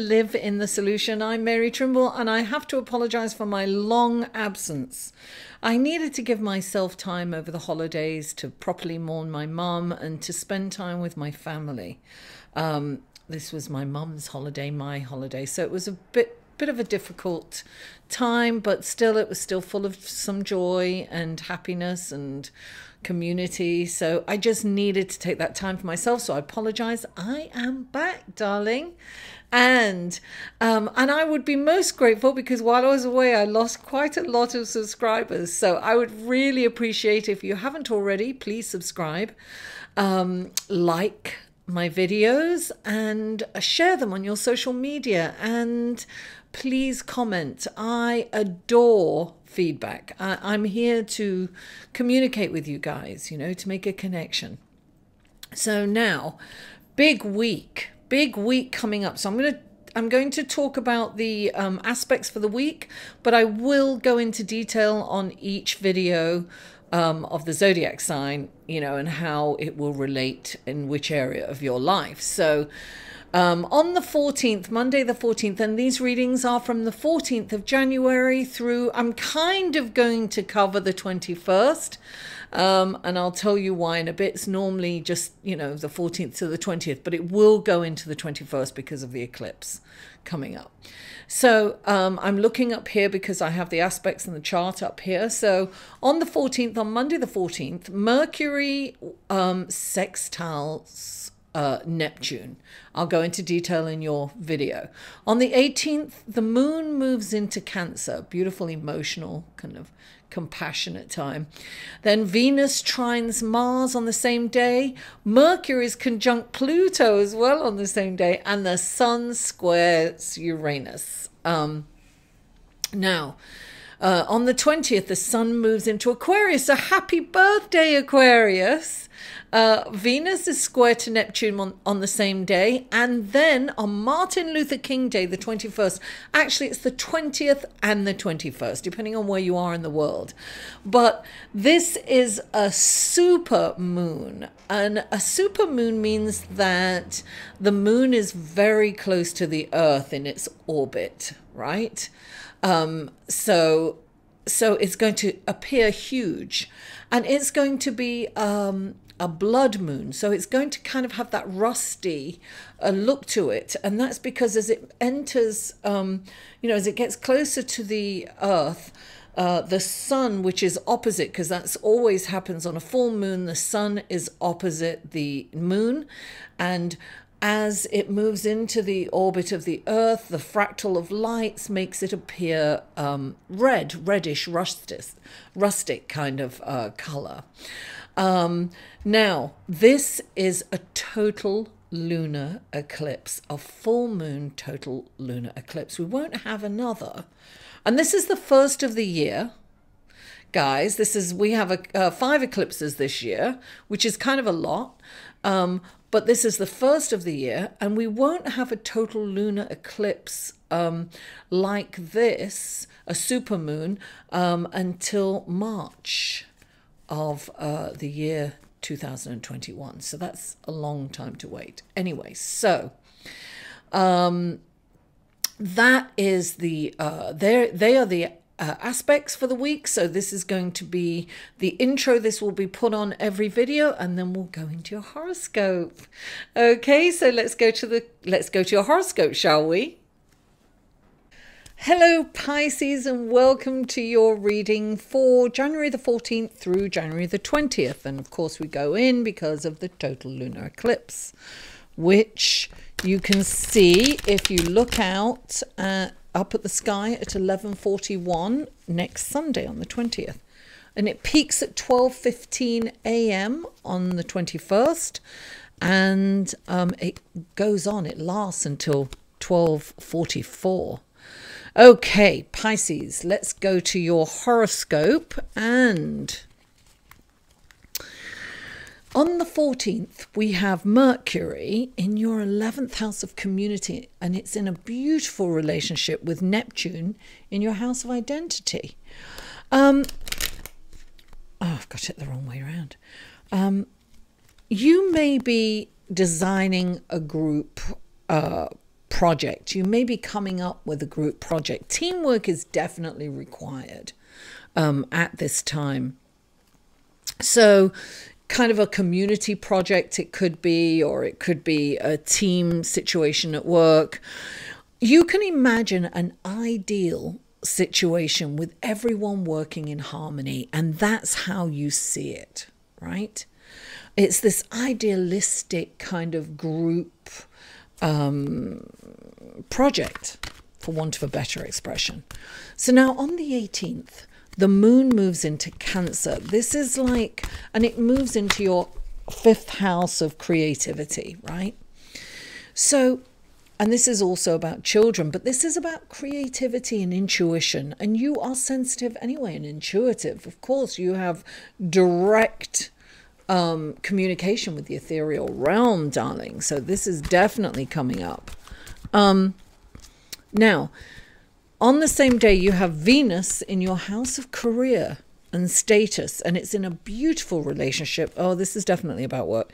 live in the solution. I'm Mary Trimble, and I have to apologize for my long absence. I needed to give myself time over the holidays to properly mourn my mum and to spend time with my family. This was my mum's holiday, my holiday, so it was a bit of a difficult time, but still it was still full of some joy and happiness and community. So I just needed to take that time for myself. So I apologize. I am back, darling. And I would be most grateful because while I was away, I lost quite a lot of subscribers. So I would really appreciate if you haven't already, please subscribe, like my videos and share them on your social media, and please comment. I adore feedback. I'm here to communicate with you guys, you know, to make a connection. So now, big week coming up. So I'm going to talk about the aspects for the week, but I will go into detail on each video of the zodiac sign, you know, and how it will relate in which area of your life. So on the 14th, Monday the 14th, and these readings are from the 14th of January through, I'm kind of going to cover the 21st, and I'll tell you why in a bit. It's normally just, you know, the 14th to the 20th, but it will go into the 21st because of the eclipse coming up. So I'm looking up here because I have the aspects in the chart up here. So on the 14th, on Monday the 14th, Mercury sextiles Neptune. I'll go into detail in your video. On the 18th, the moon moves into Cancer. Beautiful, emotional, kind of compassionate time. Then Venus trines Mars on the same day. Mercury is conjunct Pluto as well on the same day. And the Sun squares Uranus. Now, on the 20th, the Sun moves into Aquarius. So happy birthday, Aquarius. Venus is square to Neptune on the same day. And then on Martin Luther King Day, the 21st, actually it's the 20th and the 21st, depending on where you are in the world. But this is a super moon. And a super moon means that the moon is very close to the Earth in its orbit, right? So it's going to appear huge, and it's going to be a blood moon. So it's going to kind of have that rusty look to it. And that's because as it enters, you know, as it gets closer to the Earth, the sun, which is opposite, because that's always happens on a full moon, the sun is opposite the moon. And as it moves into the orbit of the Earth, the fractal of lights makes it appear reddish, rustic kind of color. Now, this is a total lunar eclipse, a full moon total lunar eclipse. We won't have another. And this is the first of the year. Guys, we have 5 eclipses this year, which is kind of a lot. But this is the first of the year, and we won't have a total lunar eclipse like this, a supermoon, until March of the year 2021. So that's a long time to wait. Anyway, so that is the they are the aspects for the week. So this is going to be the intro. This will be put on every video, and then we'll go into your horoscope. Okay, so let's go to your horoscope, shall we? Hello Pisces, and welcome to your reading for January the 14th through January the 20th. And of course we go in because of the total lunar eclipse, which you can see if you look out up at the sky at 11:41 next Sunday on the 20th. And it peaks at 12:15 a.m. on the 21st, and it goes on, it lasts until 12:44. Okay, Pisces, let's go to your horoscope. And on the 14th, we have Mercury in your 11th house of community, and it's in a beautiful relationship with Neptune in your house of identity. Oh, I've got it the wrong way around. You may be designing a group project. You may be coming up with a group project. Teamwork is definitely required at this time. So kind of a community project it could be, or it could be a team situation at work. You can imagine an ideal situation with everyone working in harmony, and that's how you see it, right? It's this idealistic kind of group project, for want of a better expression. So now on the 18th, the moon moves into Cancer. This is like, and it moves into your 5th house of creativity, right? So, and this is also about children, but this is about creativity and intuition. And you are sensitive anyway and intuitive. Of course, you have direct communication with the ethereal realm, darling. So this is definitely coming up. Now, on the same day, you have Venus in your house of career and status, and it's in a beautiful relationship. Oh, this is definitely about work.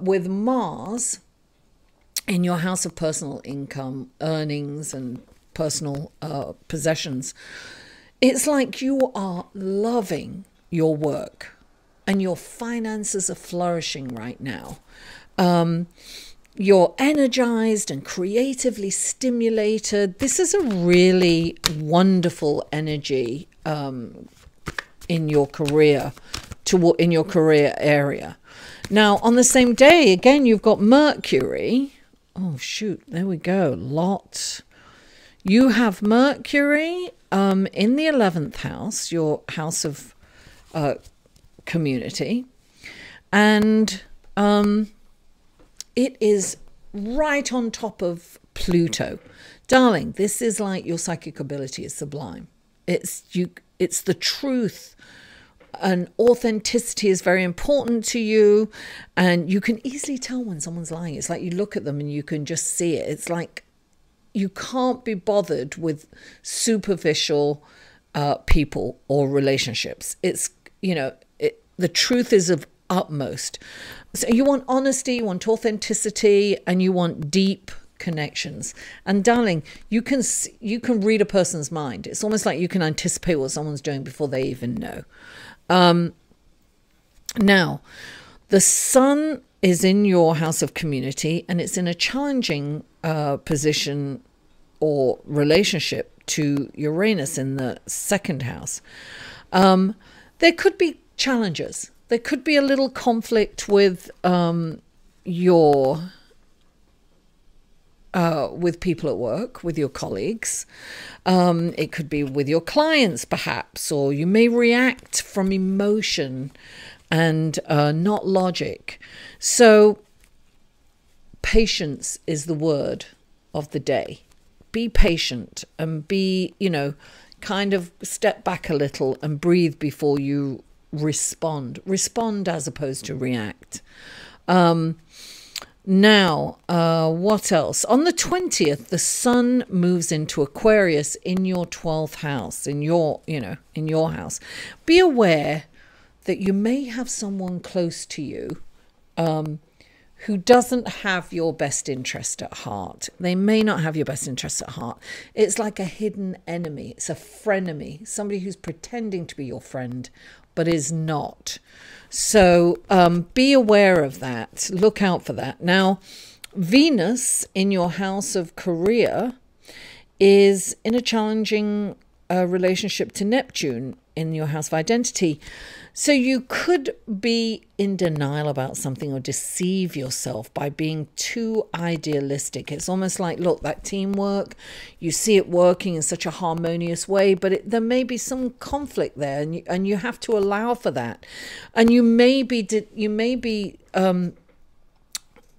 With Mars in your house of personal income, earnings, and personal possessions. It's like you are loving your work and your finances are flourishing right now. You're energized and creatively stimulated. This is a really wonderful energy in your career, in your career area. Now, on the same day, again, you've got Mercury. Oh, shoot, there we go. Lot. You have Mercury in the 11th house, your house of community. And it is right on top of Pluto. Darling, this is like your psychic ability is sublime. It's the truth, and authenticity is very important to you, and you can easily tell when someone's lying. It's like you look at them and you can just see it. It's like you can't be bothered with superficial people or relationships. It's, you know, the truth is of utmost. So you want honesty, you want authenticity, and you want deep connections. And darling, you can read a person's mind. It's almost like you can anticipate what someone's doing before they even know. Now, the sun is in your house of community, and it's in a challenging position or relationship to Uranus in the 2nd house. There could be challenges. There could be a little conflict with with people at work, with your colleagues. It could be with your clients, perhaps, or you may react from emotion and not logic. So patience is the word of the day. Be patient and be, you know, kind of step back a little and breathe before you respond. Respond as opposed to react. Now, what else? On the 20th, the sun moves into Aquarius in your 12th house, in your house. Be aware that you may have someone close to you who doesn't have your best interest at heart. They may not have your best interest at heart. It's like a hidden enemy. It's a frenemy, somebody who's pretending to be your friend, but is not. So be aware of that. Look out for that. Now, Venus in your house of career is in a challenging relationship to Neptune in your house of identity. So you could be in denial about something or deceive yourself by being too idealistic. It's almost like, look, that teamwork, you see it working in such a harmonious way, but there may be some conflict there, and you have to allow for that. And you may be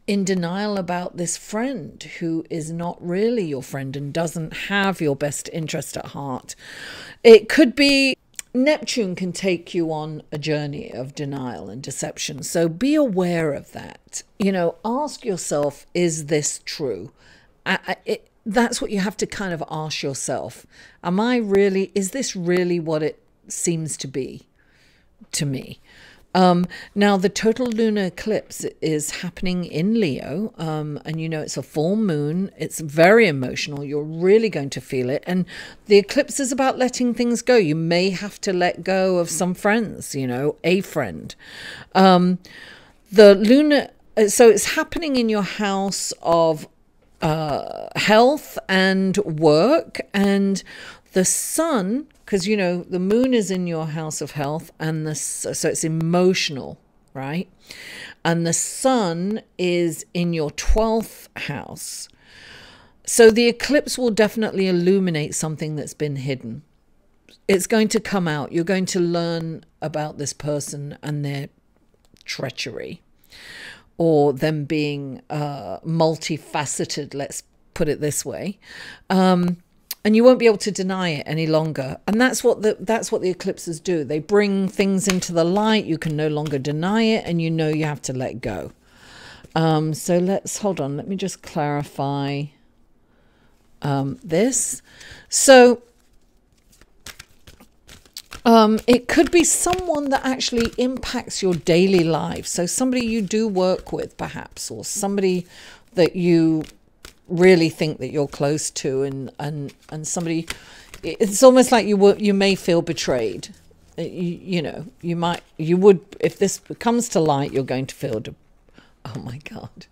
in denial about this friend who is not really your friend and doesn't have your best interest at heart. It could be Neptune can take you on a journey of denial and deception. So be aware of that. You know, ask yourself, is this true? That's what you have to kind of ask yourself. Is this really what it seems to be to me? Now, the total lunar eclipse is happening in Leo, and you know it's a full moon. It's very emotional. You're really going to feel it. And the eclipse is about letting things go. You may have to let go of some friends, you know, a friend. The lunar, so it's happening in your house of health and work, and the sun, because you know the moon is in your house of health, and so it's emotional, right? And the sun is in your 12th house. So the eclipse will definitely illuminate something that's been hidden. It's going to come out. You're going to learn about this person and their treachery, or them being multifaceted, let's put it this way. And you won't be able to deny it any longer. And that's what the eclipses do. They bring things into the light. You can no longer deny it, and you know you have to let go. So hold on. Let me just clarify this. So it could be someone that actually impacts your daily life. So somebody you do work with, perhaps, or somebody that you really think that you're close to, and somebody, it's almost like you may feel betrayed. You know, you would, if this comes to light, you're going to feel, oh my God,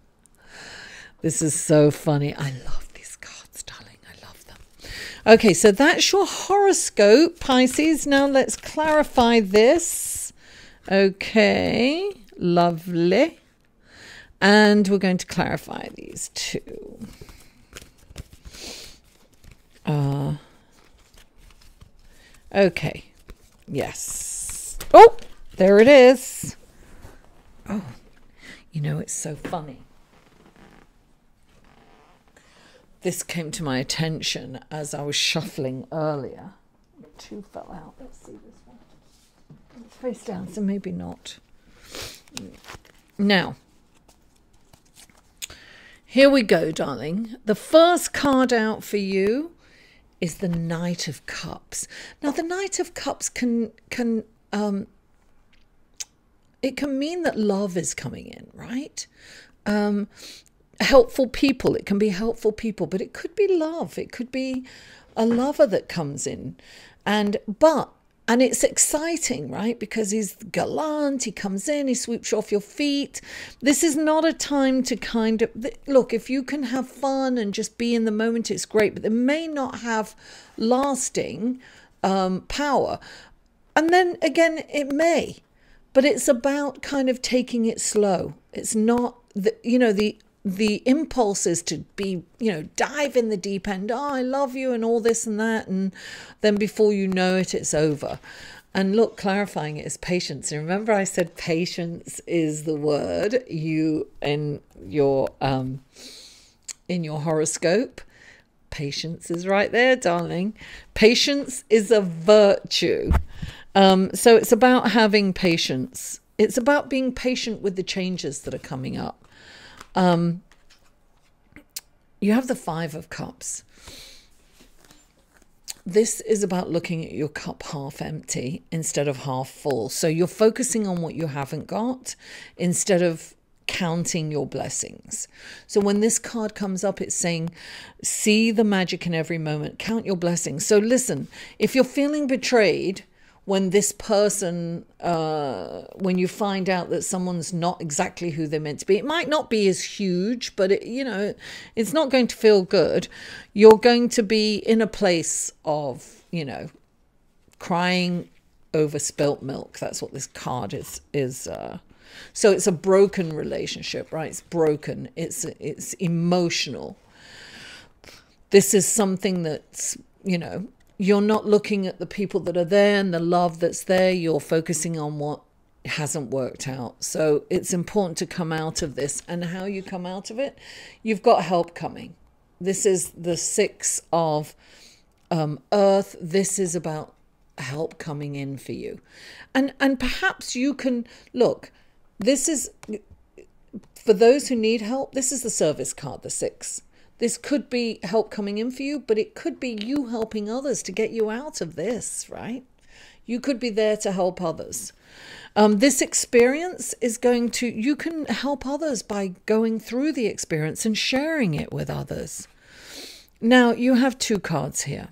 this is so funny. I love these cards, darling. I love them. Okay, so that's your horoscope, Pisces. Now let's clarify this. Okay, lovely. And we're going to clarify these two. Okay. Yes. Oh, there it is. Oh, you know, it's so funny. This came to my attention as I was shuffling earlier. Two fell out. Let's see this one. It's face down, so maybe not. Now, here we go, darling. The first card out for you is the Knight of Cups. Now, the Knight of Cups can mean that love is coming in, right? Helpful people. It can be helpful people, but it could be love. It could be a lover that comes in, and it's exciting, right? Because he's gallant, he comes in, he sweeps you off your feet. This is not a time to kind of, look, if you can have fun and just be in the moment, it's great, but they may not have lasting power. And then again, it may, but it's about kind of taking it slow. It's not, the impulse is to be, dive in the deep end. Oh, I love you and all this and that. And then before you know it, it's over. And look, clarifying it is patience. And remember I said patience is the word in your horoscope. Patience is right there, darling. Patience is a virtue. So it's about having patience. It's about being patient with the changes that are coming up. You have the Five of Cups. This is about looking at your cup half empty instead of half full. So you're focusing on what you haven't got instead of counting your blessings. So when this card comes up, it's saying, see the magic in every moment, count your blessings. So listen, if you're feeling betrayed, when this person, when you find out that someone's not exactly who they're meant to be, it might not be as huge, but it's not going to feel good. You're going to be in a place of, crying over spilt milk. That's what this card is. So it's a broken relationship, right? It's broken. It's emotional. This is something that's, you're not looking at the people that are there and the love that's there. You're focusing on what hasn't worked out. So it's important to come out of this. And how you come out of it, you've got help coming. This is the Six of Earth. This is about help coming in for you. And perhaps you can, look, this is, for those who need help, this is the service card, the Six. This could be help coming in for you, but it could be you helping others to get you out of this, right? You could be there to help others. This experience is you can help others by going through the experience and sharing it with others. Now, you have 2 cards here.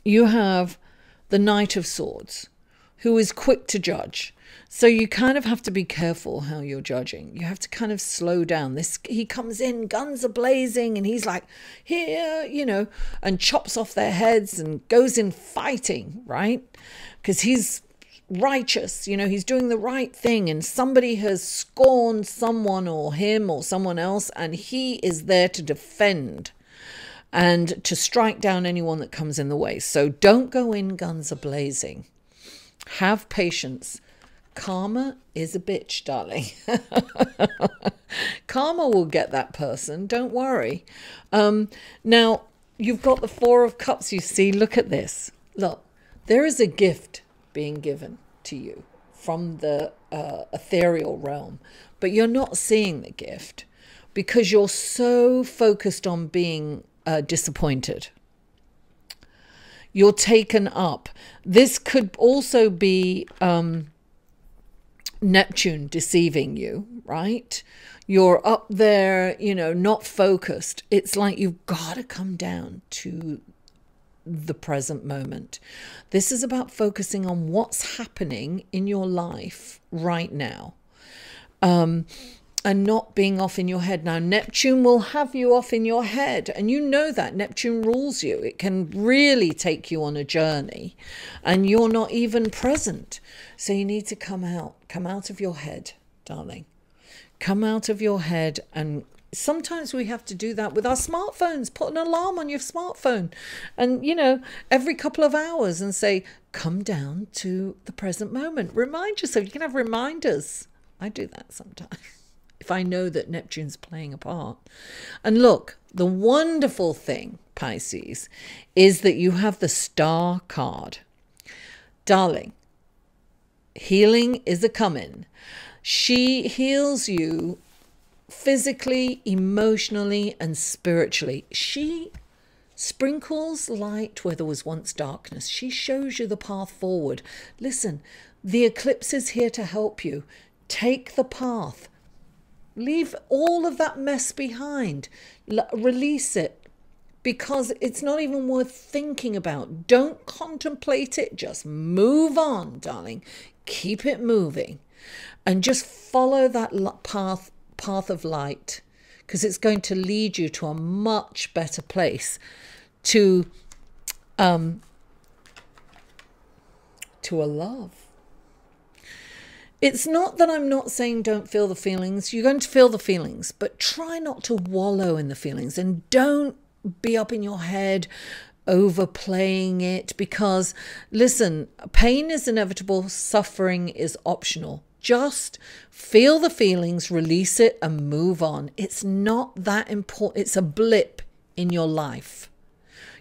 You have the Knight of Swords, who is quick to judge. So you kind of have to be careful how you're judging. You have to kind of slow down. He comes in, guns are blazing, and he's like, here, you know, and chops off their heads and goes in fighting, right? Because he's righteous, you know, he's doing the right thing, and somebody has scorned someone or him or someone else, and he is there to defend and to strike down anyone that comes in the way. So don't go in guns a blazing. Have patience. Karma is a bitch, darling. Karma will get that person. Don't worry. Now, you've got the 4 of Cups, you see. Look at this. Look, there is a gift being given to you from the ethereal realm, but you're not seeing the gift because you're so focused on being disappointed. You're taken up. This could also be Neptune deceiving you, right? You're up there, you know, not focused. It's like you've got to come down to the present moment. This is about focusing on what's happening in your life right now, and not being off in your head. Now, Neptune will have you off in your head, and you know that. Neptune rules you. It can really take you on a journey, and you're not even present. So you need to come out of your head, darling. Come out of your head. And sometimes we have to do that with our smartphones. Put an alarm on your smartphone, and, you know, every couple of hours, and say, come down to the present moment. Remind yourself. You can have reminders. I do that sometimes if I know that Neptune's playing a part. And look, the wonderful thing, Pisces, is that you have the Star card. Darling, healing is a coming. She heals you physically, emotionally, and spiritually. She sprinkles light where there was once darkness. She shows you the path forward. Listen, the eclipse is here to help you. Take the path. Leave all of that mess behind. Release it, because it's not even worth thinking about. Don't contemplate it. Just move on, darling. Keep it moving, and just follow that path of light, because it's going to lead you to a much better place, to a love. It's not that I'm not saying don't feel the feelings. You're going to feel the feelings, but try not to wallow in the feelings, and don't be up in your head overplaying it, because, listen, pain is inevitable, suffering is optional. Just feel the feelings, release it, and move on. It's not that important. It's a blip in your life.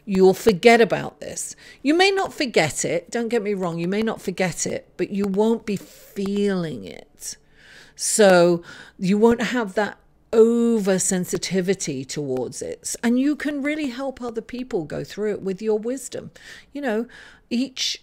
You'll forget about this. You may not forget it. Don't get me wrong. You may not forget it, but you won't be feeling it. So you won't have that oversensitivity towards it. And you can really help other people go through it with your wisdom. You know, each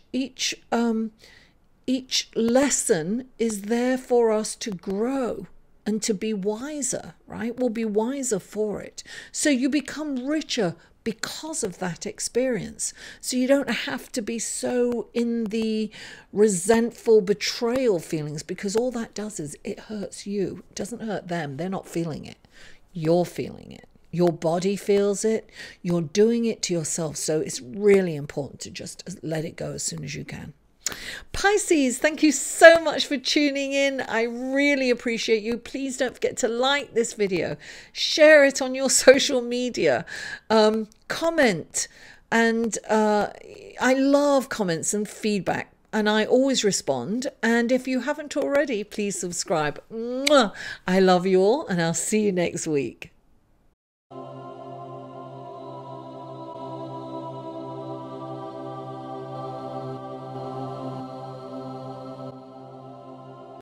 lesson is there for us to grow and to be wiser, right? We'll be wiser for it. So you become richer because of that experience. So you don't have to be so in the resentful betrayal feelings, because all that does is it hurts you. It doesn't hurt them. They're not feeling it. You're feeling it. Your body feels it. You're doing it to yourself. So it's really important to just let it go as soon as you can. Pisces, thank you so much for tuning in. I really appreciate you. Please don't forget to like this video, share it on your social media, comment, and I love comments and feedback, and I always respond. And if you haven't already, please subscribe. Mwah! I love you all, and I'll see you next week.